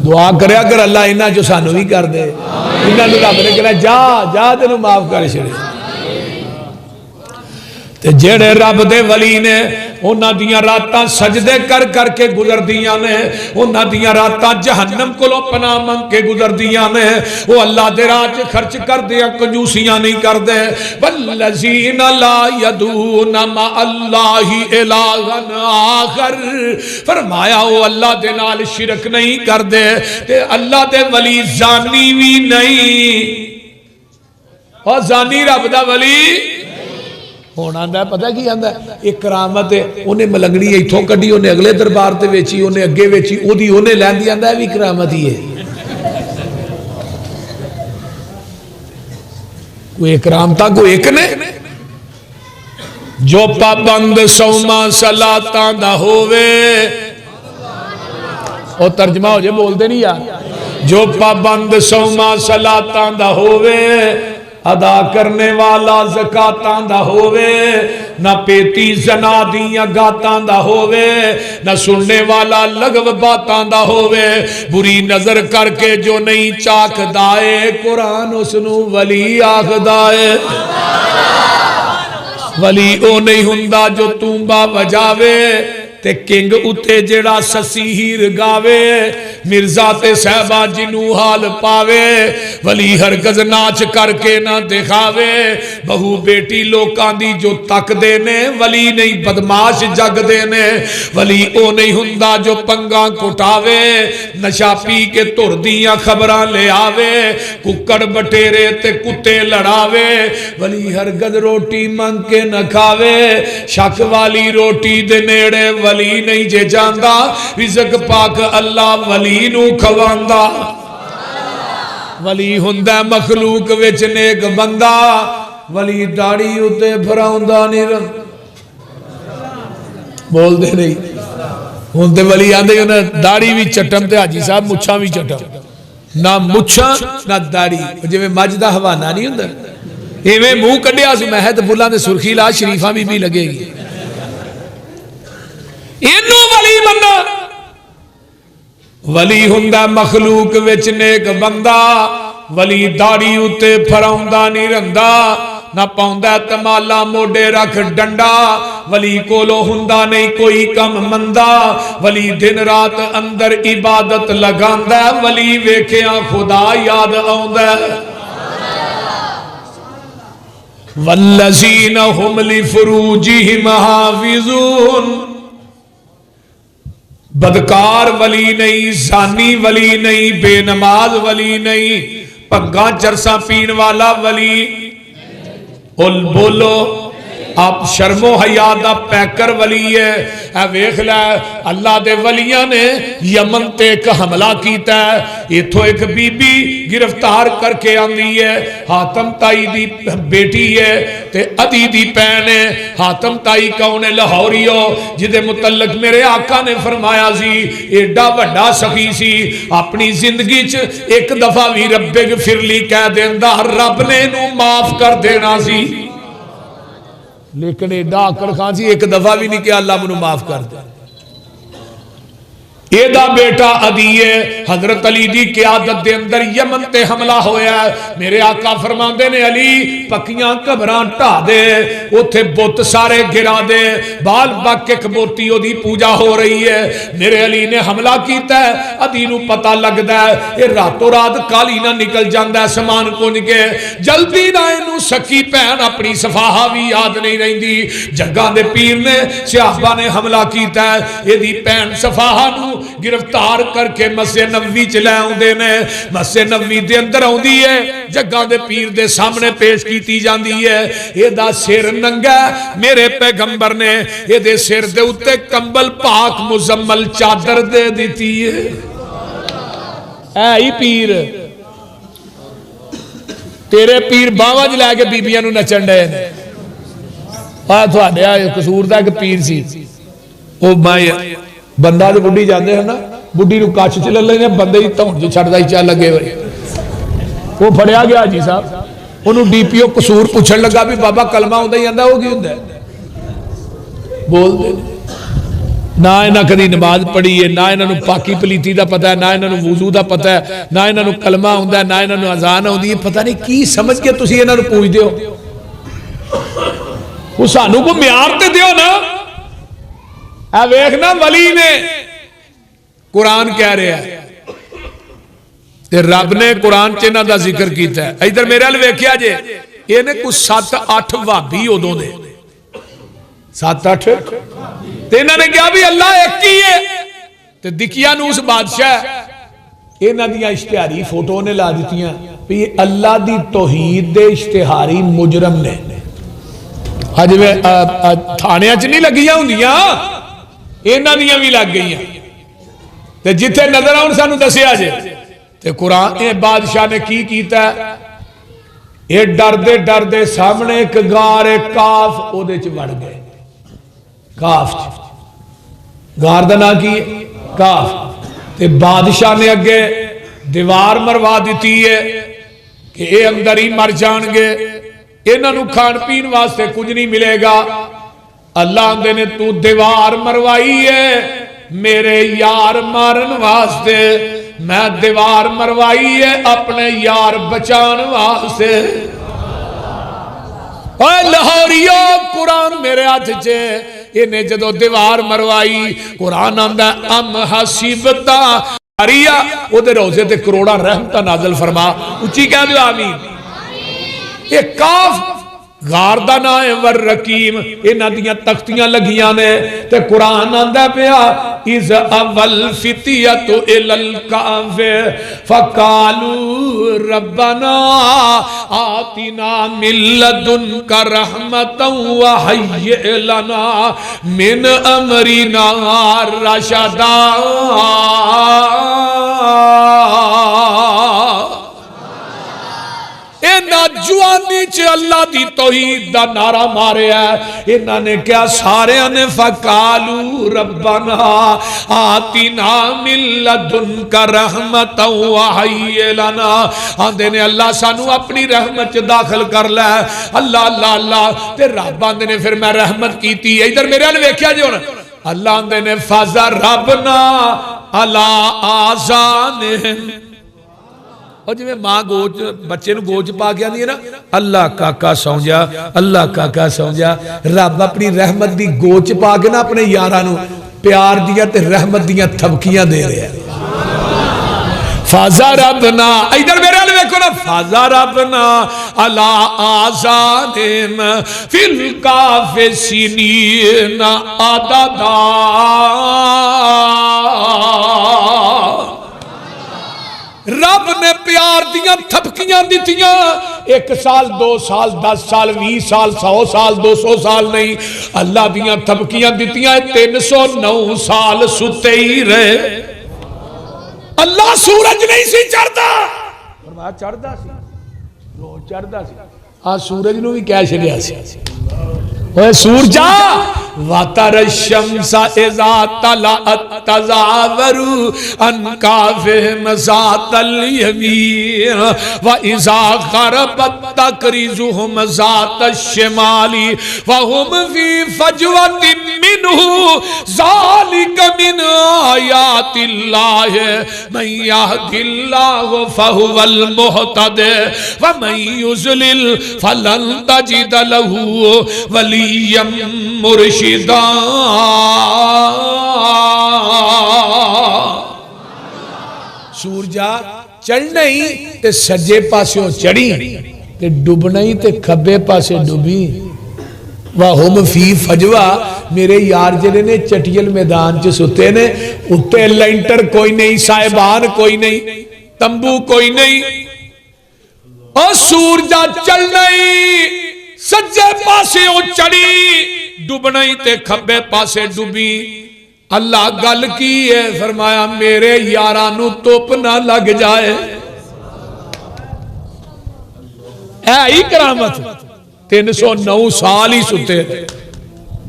دعا کرے اگر اللہ انہاں جو سانو بھی کر دے انہاں نے رب نے کہنا جا جا تینوں معاف کر چھڑے تے جڑے رب دے ولی نے انہاں دیاں راتاں سجدے کر کر کے گزر دیاں نے انہاں دیاں راتاں جہنم کولوں پناہ منگ کے گزر دیاں نے وہ اللہ دے راہ وچ خرچ کر دیا کنجوسیاں نہیں کر دے والذین لا یدعون مع اللہ الہا آخر فرمایا وہ اللہ دے نال شرک نہیں کر دے تے اللہ دے ولی زانی بھی نہیں اور زانی رب دا ولی ہون آندا ہے پتہ کی آندا ہے ایک کرامت ہے انہیں ملنگڑی ایتھوں کڈی انہیں اگلے دربار تے ویچی انہیں اگے ویچی او دی انہیں لیندی آندا ہے بھی کرامت ہی ہے کوئی اکرامتا کو ایک نے جو پابند سوما صلاتاں دا ہووے اور ترجمہ ہو جائے بول دے نہیں یار جو پابند سوما صلاتاں دا ہووے ادا کرنے والا زکاتاں دا ہووے نہ پیتی زنا دیاں گاتاں دا ہووے نہ سننے والا لغو باتاں دا ہووے بری نظر کر کے جو نہیں چاک دائے قرآن اس نو ولی آخ دائے ولی او نہیں ہندہ جو تونبا بجاوے تے کنگ اتے جڑا سسی ہیر گاوے مرزا تے صحبہ جنو حال پاوے ولی ہرگز ناچ کر کے نہ دکھاوے بہو بیٹی لوکاں دی جو تک دینے ولی نہیں بدماش جگ دینے ولی او نہیں ہندہ جو پنگاں کٹاوے نشا پی کے تر دیاں خبراں لے آوے ککڑ بٹیرے تے کتے لڑاوے ولی ہرگز روٹی منگ کے نہ کھاوے شک والی روٹی دے نیڑے ولی نہیں جے جاندہ رزق پاک اللہ ولی نو کھواندہ ولی ہندہ مخلوق وچ نیک بندہ ولی داڑی اتے پھراؤندہ نہیں رہا بول دے نہیں ہندے ولی آندے انہیں داڑی بھی چٹم تے حاجی صاحب مچھاں بھی چٹم نہ مچھاں نہ داڑی جو میں مجدہ حوانہ نہیں ہندہ ایویں منہ کڈیا سو مہد بلان دے سرخی لا شریفہ بھی لگے گی انو ولی بندہ ولی ہندہ مخلوق وچ نیک بندہ ولی داڑی اتے پھراؤندہ نہیں رندہ نہ پاؤندہ تمالا موڑے رکھ ڈنڈا ولی کولو ہندہ نہیں کوئی کم مندہ ولی دن رات اندر عبادت لگاندہ ولی ویکھیاں خدا یاد آؤندہ والذین ہم لفروجہم حافظون بدکار ولی نہیں زانی ولی نہیں بے نماز ولی نہیں پنگاں چرساں پین والا ولی بولو آپ شرم و حیا دا پیکر ولی ہے اے ویکھ لے اللہ دے ولیاں نے یمن تے ایک حملہ کیتا ہے ایتھو ایک بی بی گرفتار کر کے آندی ہے حاتم تائی دی بیٹی ہے تے عدی دی پین ہے حاتم تائی کون ہے لاہوریو جدے متعلق میرے آقا نے فرمایا سی ایڈا وڈا سخی سی اپنی زندگی چ ایک دفعہ بھی رب اغفر لی کہہ دیندہ رب نے انہوں معاف کر دینا سی لیکن ایڈا آکر خان سی ایک دفعہ بھی نہیں کہ اللہ منو معاف کر دے ایدہ بیٹا عدیے حضرت علی دی قیادت دے اندر یمن تے حملہ ہویا ہے میرے آقا فرماندے نے علی پکیاں قبران ٹا دے اتھے بت سارے گرا دے بال بک ایک بوتی او دی پوجا ہو رہی ہے میرے علی نے حملہ کیتا ہے عدی نو پتہ لگ دا ہے یہ راتوں رات کالی نہ نکل جاندہ ہے سامان کن کے جلدی نہ انو سکی پہن اپنی صفاہا بھی یاد نہیں رہی دی جگہ دے پیر نے صحابہ نے حملہ کیتا ہے یہ دی پہن صفاہا نو گرفتار کر کے مسجد نبوی چلے آؤندے نے مسجد نبوی دے اندر آؤندی ہے جگہ دے پیر دے سامنے پیش کیتی جاندی ہے یہ دا سر ننگا میرے پیغمبر نے یہ دے سر دے اتے کمبل پاک مزمل چادر دے دیتی ہے اے ہی پیر تیرے پیر باوج لے کے بیبیاں نو نچن ڈے آہ تو آنے آئے قصور دا کہ پیر سی او مائے بندہ جو بڑھی جاندے ہیں نا بڑھی نو کاچ چلے لیں بندے ہی تاؤں جو چھڑ دائی چاہ لگے ہوئے وہ پڑھیا گیا جی صاحب انہوں ڈی پی او قصور پوچھن لگا بھی بابا کلمہ ہوندہ ہی اندہ ہوگی ہوندہ بول دے نہ اینا کدی نماز پڑھی ہے نہ اینا نو پاکی پلیتی دا پتہ ہے نہ اینا نو وضو دا پتہ ہے نہ اینا نو کلمہ ہوندہ ہے نہ اینا نو اذان ہوندی ہے پتہ نہیں کی سمجھ کے تسی اینا نو پوچھ دیو وہ سانو کو میارتے دیو نا اے ویکھنا ولی نے قرآن کہہ رہے ہیں تے رب نے قرآن چینہ دا ذکر کیتا ہے ادھر میرے حال ویکھیا جے یہ نے کچھ 7-8 وابی ہو دو دے 7-8 تے انہوں نے کہا بھی اللہ ایک ہی ہے تے دکھیا نو اس بادشاہ انہوں نے اشتہاری فوٹو نے لا دیتی ہیں بھی اللہ دی توحید دے اشتہاری مجرم نے ہاں جی تھانے چ نہیں لگیاں ہوندیاں انہاں دیاں بھی لگ گئیاں تے جتھے نظر آؤن سانو دسیا جے تے قرآن بادشاہ نے کی کیتا ہے یہ ڈردے ڈردے سامنے ایک غار کاف او دے چ وڑ گئے کاف غار دا نام کی کاف تے بادشاہ نے اگے دیوار مروا دیتی ہے کہ اے اندر ہی مر جان گے انہاں نوں کھان پین واسطے کچھ نہیں ملے گا اللہ آندے نے تو دیوار مروائی ہے میرے یار مارن واسطے میں دیوار مروائی ہے اپنے یار بچان واسطے اے لاہوریو قرآن میرے ہاتھ چے انہیں جدو دیوار مروائی قرآن آندہ ام حسیبتا آریا او دے روزے تے کروڑا رحمتہ نازل فرما اچھی کہہ دو آمین یہ کاف غار دا نائے والرقیم انہاں دیاں تختیاں لگیاں نے تے قرآن آندہ پیا اِذ اول فتیت الالکاف فقالوا ربنا آتنا من لدنک رحمتا وحیئ لنا من امرنا رشدا جوانی چ اللہ دی توحید دا نعرہ مارے ہے انہاں نے کیا سارے نے فقالوا ربنا آتنا من لدنک رحمتا وحیئ لنا آندے نے اللہ سانو اپنی رحمت چ داخل کر لے اللہ اللہ اللہ تے رب آندے نے پھر میں رحمت کیتی ادھر میرے ال ویکھیا جی ہن اللہ آندے نے فضربنا علی آذانہم اور جو میں ماں گوچ بچے نو گوچ پا گیا نہیں ہے نا اللہ کاکا سو جا اللہ کاکا سو جا رب اپنی رحمت دی گوچ پا کے نا اپنے یارانو پیار دیا تے رحمت دیا تھبکیاں دے رہے ہیں فَضَرَبْنَا ادھر میرے علیہ کو نا فَضَرَبْنَا عَلَىٰ آذَانِهِمْ فِي الْكَافِ سِنِينَ عَدَدًا رب نے پیار دیاں تھپکیاں دیتیاں 1 سال 2 سال 10 سال 20 سال 100 سال 200 سال نہیں اللہ دیاں تھپکیاں دیتیاں 309 سال ستے ہی رہے اللہ سورج نہیں سی چڑھتا فرمایا چڑھتا سی روز چڑھتا سی آج سورج نو بھی کیا چھڑیا سی اے سورجا وَتَرَ الشَّمْسَ إِذَا طَلَعَتْ تَزَاوَرُ عَنْ كَهْفِهِمْ ذَاتَ الْيَمِينِ وَإِذَا غَرَبَتْ تَقْرِضُهُمْ ذَاتَ الشِّمَالِ وَهُمْ فِي فَجْوَةٍ مِّنْهُ ذَلِكَ مِنْ آيَاتِ اللَّهِ مَن يَهْدِ اللَّهُ فَهُوَ الْمُهْتَدِ وَمَن يُضْلِلْ فَلَن تَجِدَ لَهُ وَلِيًّا مرشدہ سورجا چڑھنا ہی تے سجے پاسوں چڑھی تے ڈوبنا ہی تے کھبے پاسے ڈوبی وَهُمْ فِي فَجْوَةٍ میرے یار جلے نے چٹیل میدان چ ستے نے اتے لینٹر کوئی نہیں صاحبان کوئی نہیں تمبو کوئی نہیں اور سورجا چڑھنا ہی سجے پاسے او چڑھی ڈوبنائی تے کھبے پاسے ڈوبی اللہ گل کی ہے فرمایا میرے یارانو توپ نہ لگ جائے اے ہی کرامت 309 سال ہی ستے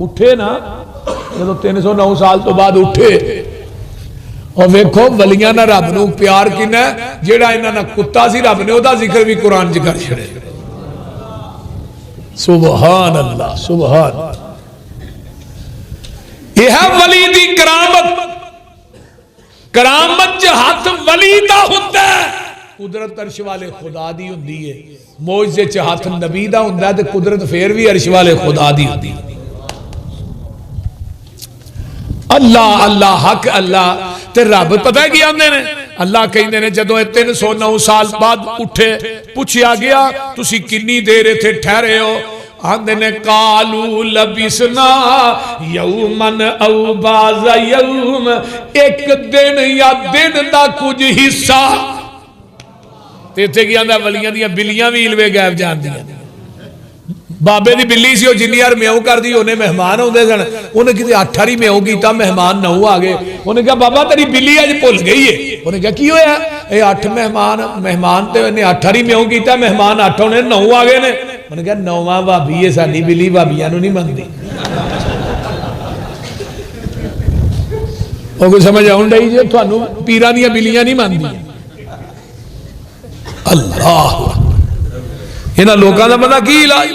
اٹھے نا جب 309 سال تو بعد اٹھے اور ویکھو ولیاں نہ رب نو پیار کینا ہے جیڑا انہاں نہ کتا سی رب نے او دا ذکر بھی قرآن چ کر چھڑے سبحان اللہ سبحان یہ ہے ولی دی کرامت کرامت جے ہاتھ ولی دا ہوتا ہے قدرت عرش والے خدا دی ہوندی ہے معجزے چ ہاتھ نبی دا ہوندا ہے تے قدرت پھر بھی عرش والے خدا دی ہوندی ہے اللہ اللہ حق اللہ تے رب پتہ ہے کی آندے نے اللہ کہندے نے جدوں 309 سال بعد اٹھے پوچھیا گیا تسی کنی دیر تھے ٹھہرے ہو آندے نے قالوا لبسنا یومن او باز یوم ایک دن یا دن دا کچھ حصہ تے تھے کی آندہ ولیاں دیا بلیاں بھی علوے غیب جان دیا بابے دی بلی سی وہ جنی یار میاؤں کر دی انہیں مہمان آتے سن انہیں کسی 8 ہی میاؤں کیتا مہمان 9 آ گئے انہیں کہا بابا تیری بلی اج بھول گئی ہے انہیں کہا کی ہویا یہ 8 مہمان تے انہیں 8 ہی میاؤں کیتا مہمان 8 ہونے 9 آ گئے نے انہیں کہا 9واں بھابی ہے ساری بلی بھابیاں نو نہیں منتی وہ کوئی سمجھ آن ڈئی جی تھانوں پیراں دیاں بلیاں نہیں منتی اللہ انہاں لوکاں دا پتہ کی علاج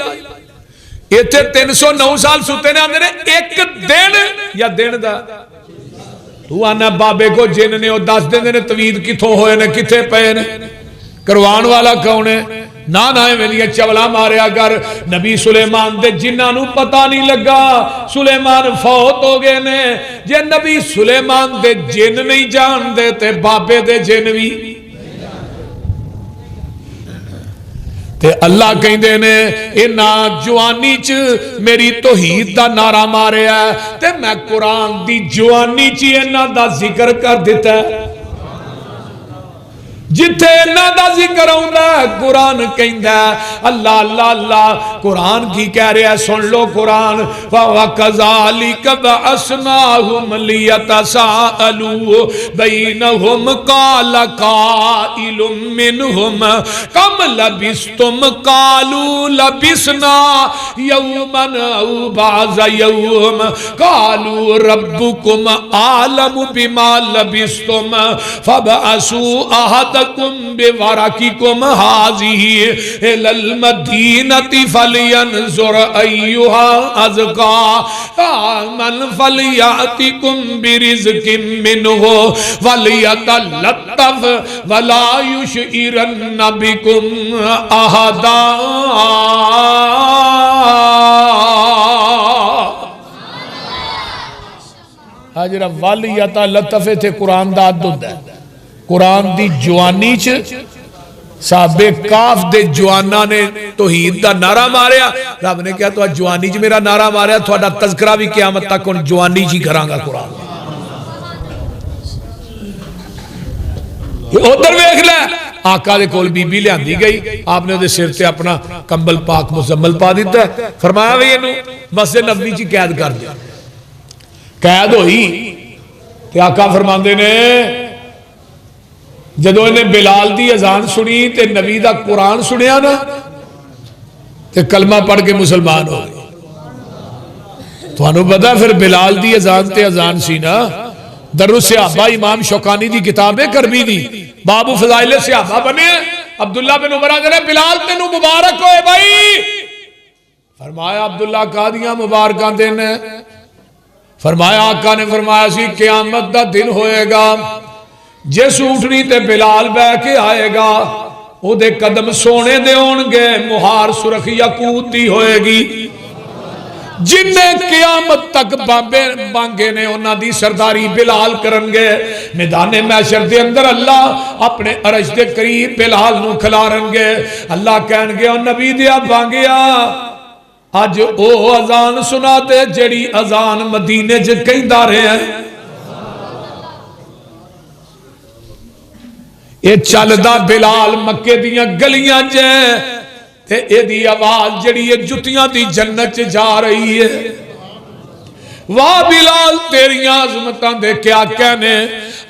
اتنے 309 سال ستے نے آندے نے ایک دن یا دن دا تو آنا بابے کو جن نے وہ دس دن نے توید کتھوں ہوئے نے کتھے پے نے کروان والا کون ہے نہ ویلیاں چولا ماریا کر نبی سلیمان دے جنہاں نو پتہ نہیں لگا سلیمان فوت ہو گئے نے جے نبی سلیمان دے جن نہیں جان دے تے بابے دے جن بھی تے اللہ کہیں دے نے اینا جوانی چ میری توحید دا نعرہ ماریا ہے تے میں قرآن دی جوانی چ اینا دا ذکر کر دیتا ہے جتھے اینا دا ذکر ہوندہ ہے قرآن کہیں دا اللہ اللہ اللہ قرآن کی کہہ رہے ہیں سن لو قرآن وَكَذَلِكَ بَعَثْنَاهُمْ لِيَتَسَاءَلُوا بَيْنَهُمْ قَالَ قَائِلٌ مِّنْهُمْ كَمْ لَبِثْتُمْ قَالُوا لَبِثْنَا يَوْمًا أَوْ بَعْضَ يَوْمٍ قَالُوا رَبُّكُمْ أَعْلَمُ بِمَا لَبِثْتُمْ فَابْعَثُوا أَحَدَكُمْ بِوَرَقِكُمْ هَٰذِهِ إِلَى الْمَدِينَةِ فَلْيَنظُرْ أَيُّهَا أَزْكَىٰ مَنْ فَلْيَأْتِكُمْ بِرِزْقٍ مِّنْهُ وَلْيَتَلَطَّفْ وَلَا يُشْعِرَنَّ بِكُمْ أَحَدًا حاجرہ وَلْيَتَلَطَّفْ تھے قرآن دا عدد ہے قرآن دی جوانی چ صحابے کاف دے جوانا نے توحید دا نعرہ ماریا رب نے کہا تو جوانی چ میرا نعرہ ماریا تھوڑا تذکرہ بھی قیامت تک ان جوانی چ کراں گا قرآن ادھر ویکھ لے آقا دے کول بی بی لیاندی گئی آپ نے دے سر تے اپنا کمبل پاک مزمل پا دیتا ہے فرمایا وی اینو مسجد نبوی چ قید کر دیا قید ہوئی تے آقا فرماندے نے جدو انہیں بلال دی اذان سنی تے نبی دا قرآن سنیا نا تے کلمہ پڑھ کے مسلمان ہو گئے تو انہوں پتا پھر بلال دی اذان تے اذان سی نا درس صحابہ امام شوکانی دی کتابیں کربی دی بابو فضائل صحابہ بنے عبداللہ بن عمرہ جنے بلال تینو مبارک ہوئے بھائی فرمایا عبداللہ کہا دیا مبارکان دینے فرمایا آقا نے فرمایا سی قیامت دا دن ہوئے گا جس اٹھنی تے بلال بے کے آئے گا او دے قدم سونے دے ہونگے مہار سرخ یاقوتی ہوئے گی جن نے قیامت تک بانگے نے انہاں دی سرداری بلال کرنگے میدان محشر دے اندر اللہ اپنے عرش دے قریب بلال نو کھلارنگے اللہ کہنگے اور نبی دیا بانگیا آج او اذان سنا دے جڑی اذان مدینے جے کہیں دارے ہیں یہ چلدا بلال مکے دیاں گلیاں جائیں تے اے دی آواز جڑی یہ جتیاں دی جنت جا رہی ہے واہ بلال تیری عظمتاں دے کیا کہنے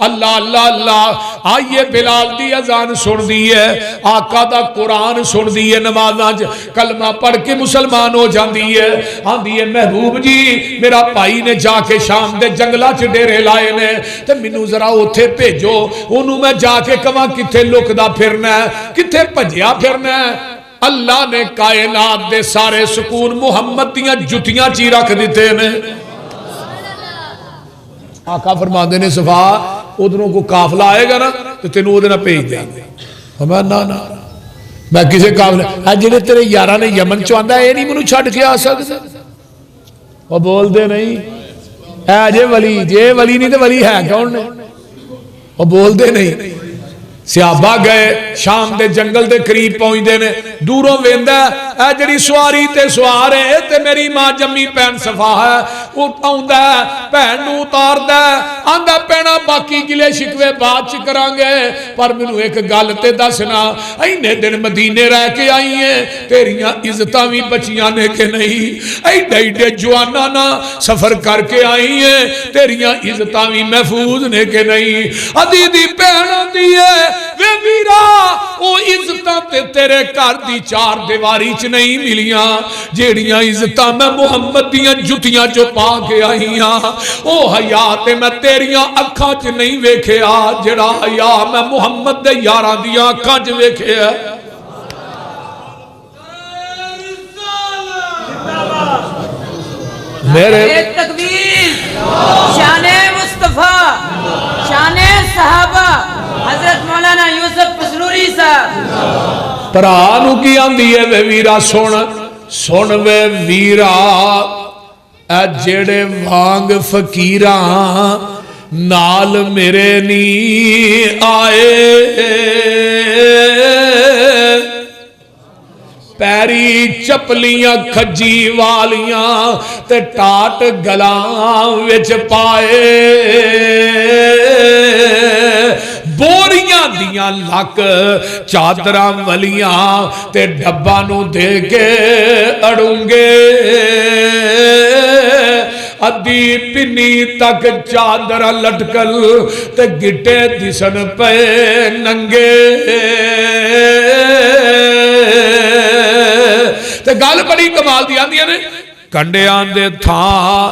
اللہ اللہ اللہ آئیے بلال دی اذان سن دیئے آقا دا قرآن سن دیئے نمازاں کلمہ پڑھ کے مسلمان ہو جان دیئے آن دیئے محبوب جی میرا پائی نے جا کے شام دے جنگلہ چھ ڈیرے لائے نے تے منو ذرا اتھے پیجو انہوں میں جا کے کہاں کتھے لکدا پھرنا ہے کتھے پجیا پھرنا ہے اللہ نے کائنات دے سارے سکون محمد دیاں جتیاں چی رکھ دیتے نے آقا فرماندے نے صفا ادھروں کو قافلہ آئے گا نا تو تینوں ادھر نہ پیج دیں گے فرمایا نا نا میں کسے قافلہ جنہیں تیرے یارہ نے یمن چواندہ ہے نہیں منو چھٹ کے آ سکتا وہ بول دے نہیں اے جے ولی نہیں تے ولی ہے کون نے وہ بول دے نہیں صحابہ گئے شام دے جنگل دے قریب پہنچ دے نے دوروں ویندہ اے جڑی سواری تے سوارے تے میری ماں جمی پین صفا ہے وہ پاؤندہ ہے پین نو اتار دے آندہ پینا باقی گلے شکوے بعد چ کرانگے پر مینوں ایک گل تے دسنا اینے دن مدینے رہ کے آئی ہیں تیریاں عزتاں بھی بچیاں نے کہ نہیں ایڈے ایڈے جوانا نا سفر کر کے آئی ہیں تیریاں عزتاں بھی محفوظ نے کہ نہیں ادی دی بہن دی ہے وے ویرا او عزتاں تے تیرے گھر دی چار دیواری چ نہیں ملیاں جیڑیاں عزتاں میں محمد دیاں جتیاں جو پا کے آئی ہاں او حیا تے میں تیریاں اکھاں چ نہیں ویکھیا جڑا حیا میں محمد دے یاراں دیاں اکھاں چ ویکھیا میرے تکبیر شان مصطفیٰ شان صحابہ حضرت مولانا یوسف پسنوری صاحب پرانو کی آندی ہے وے ویرا سن وے ویرا اے جڑے وانگ فقیراں نال میرے نی آئے پیری چپلیاں کھجی والیاں تے ٹاٹ گلاں وچ پائے بوریاں دیاں لک چادراں ولیاں تے ڈبا نو دے کے اڑونگے ادھی پنی تک چادر لٹکل تے گٹے دسن پے ننگے تے گل بڑی کمال دی آندی نے کنڈے آندے تھاں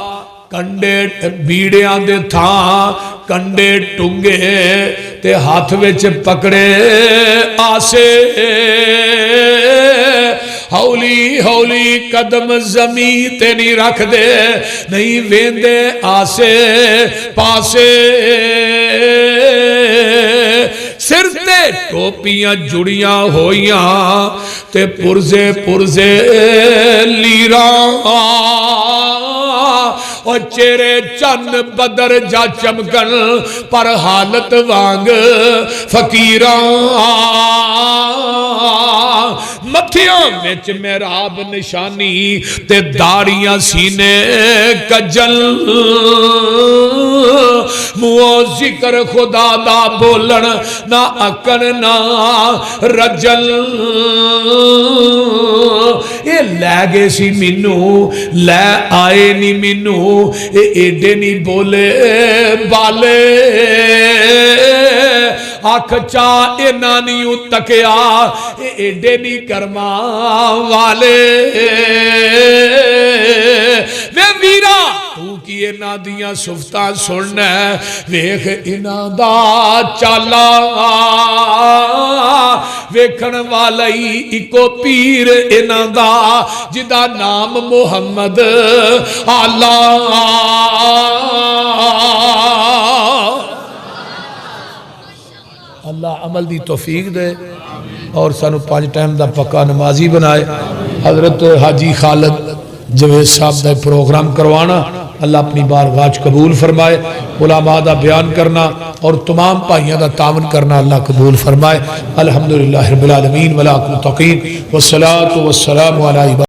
کنڈے بیڑے آندے تھاں کنڈے ٹنگے تے ہاتھ وچ پکڑے آسے ہولی ہولی قدم زمین تے نہیں رکھ دے نہیں ویندے آسے پاسے سر تے ٹوپیاں جڑیاں ہویاں تے پرزے پرزے لیراں اور چہرے چند بدر جا چمکن پر حالت وانگ فقیراں متھیاں وچ محراب نشانی تے داڑیاں سینے کجل منہوں ذکر خدا دا بولن نہ اکن نہ رجل اے لے گے سی مینوں لے آئے نی مینوں اے ایڈے نی بولے بالے آنکھ چاہ اے نانیوں تکیا اے ایڈے نی کرما والے وے ویرا تو کی اینا دیاں صفتاں سننا ویکھ اینا دا چالا ویکھن والائی اکو پیر اینا دا جدا نام محمد اللہ اللہ عمل دی توفیق دے اور سانو 5 ٹائم دا پکا نمازی بنائے حضرت حاجی خالد جوید صاحب دا پروگرام کروانا اللہ اپنی بارگاہ قبول فرمائے علماء دا بیان کرنا اور تمام بھائیاں دا تعاون کرنا اللہ قبول فرمائے الحمدللہ رب العالمین ولا قوت الا باللہ والصلاة والسلام علی